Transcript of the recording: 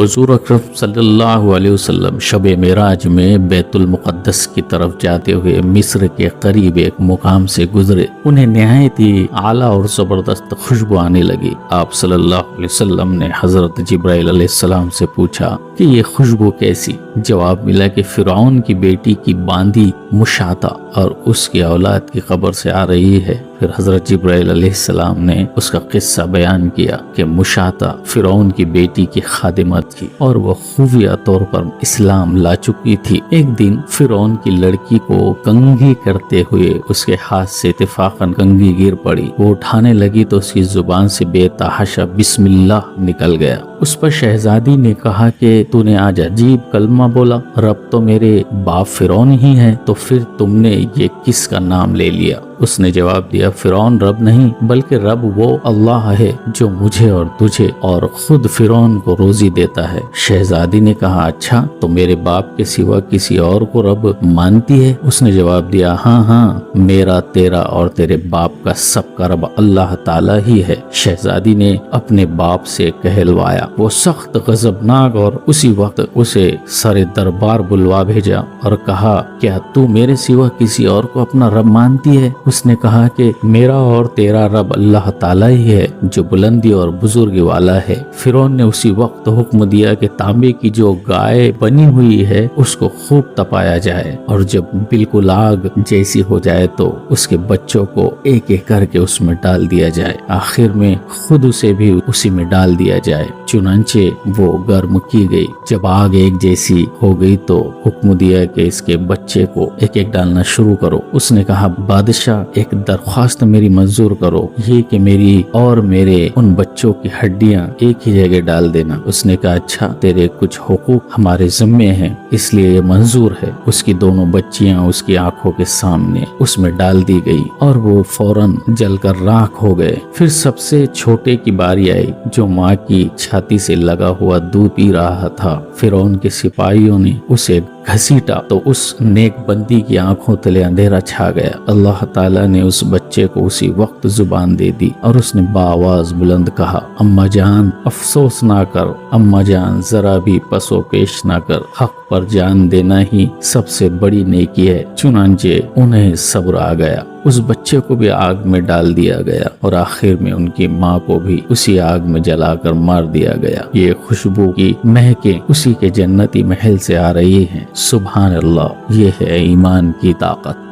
حضور اکرم صلی اللہ علیہ وسلم شب معراج میں بیت المقدس کی طرف جاتے ہوئے مصر کے قریب ایک مقام سے گزرے۔ انہیں نہایت ہی اعلیٰ اور زبردست خوشبو آنے لگی۔ آپ صلی اللہ علیہ وسلم نے حضرت جبرائیل علیہ السلام سے پوچھا کہ یہ خوشبو کیسی؟ جواب ملا کہ فرعون کی بیٹی کی باندی مشاطہ اور اس کی اولاد کی قبر سے آ رہی ہے۔ پھر حضرت جبرائیل علیہ السلام نے اس کا قصہ بیان کیا کہ مشاطہ فرعون کی بیٹی کی خادمہ تھی اور وہ خفیہ طور پر اسلام لا چکی تھی۔ ایک دن فرعون کی لڑکی کو کنگھی کرتے ہوئے اس کے ہاتھ سے اتفاقاً کنگھی گر پڑی۔ وہ اٹھانے لگی تو اس کی زبان سے بے تحاشا بسم اللہ نکل گیا۔ اس پر شہزادی نے کہا کہ تو نے آج عجیب کلمہ بولا، رب تو میرے باپ فرعون ہی ہے، تو پھر تم نے یہ کس کا نام لے لیا؟ اس نے جواب دیا، فرعون رب نہیں بلکہ رب وہ اللہ ہے جو مجھے اور تجھے اور خود فرعون کو روزی دیتا ہے۔ شہزادی نے کہا اچھا تو میرے باپ کے سوا کسی اور کو رب مانتی ہے؟ اس نے جواب دیا ہاں میرا، تیرا اور تیرے باپ کا سب کا رب اللہ تعالی ہی ہے۔ شہزادی نے اپنے باپ سے کہلوایا۔ وہ سخت غضبناک اور اسی وقت اسے سر دربار بلوا بھیجا اور کہا کیا تو میرے سوا کسی اور کو اپنا رب مانتی ہے؟ اس نے کہا کہ میرا اور تیرا رب اللہ تعالی ہی ہے جو بلندی اور بزرگی والا ہے۔ فرعون نے اسی وقت حکم دیا کہ تانبے کی جو گائے بنی ہوئی ہے اس کو خوب تپایا جائے اور جب بالکل آگ جیسی ہو جائے تو اس کے بچوں کو ایک ایک کر کے اس میں ڈال دیا جائے، آخر میں خود اسے بھی اسی میں ڈال دیا جائے۔ چنانچہ وہ گرم کی گئی۔ جب آگ ایک جیسی ہو گئی تو حکم دیا کہ اس کے بچے کو ایک ایک ڈالنا شروع کرو۔ اس نے کہا بادشاہ ایک درخواست میری منظور کرو، یہ کہ میری اور میرے ان بچوں کی ہڈیاں ایک ہی جگہ ڈال دینا۔ اس نے کہا اچھا تیرے کچھ حقوق ہمارے ذمے ہیں اس لیے یہ منظور ہے۔ اس کی دونوں بچیاں اس کی آنکھوں کے سامنے اس میں ڈال دی گئی اور وہ فوراً جل کر راکھ ہو گئے۔ پھر سب سے چھوٹے کی باری آئی جو ماں کی چھاتی سے لگا ہوا دودھ پی رہا تھا۔ فرعون کے سپاہیوں نے اسے گھسیٹا تو اس نیک بندی کی آنکھوں تلے اندھیرا چھا گیا۔ اللہ تعالیٰ نے اس بچے کو اسی وقت زبان دے دی اور اس نے بآواز بلند کہا اماں جان افسوس نہ کر، اماں جان ذرا بھی پسو پیش نہ کر، حق پر جان دینا ہی سب سے بڑی نیکی ہے۔ چنانچہ انہیں صبر آ گیا، اس بچے کو بھی آگ میں ڈال دیا گیا اور آخر میں ان کی ماں کو بھی اسی آگ میں جلا کر مار دیا گیا۔ یہ خوشبو کی مہکیں اسی کے جنتی محل سے آ رہی ہیں۔ سبحان اللہ، یہ ہے ایمان کی طاقت۔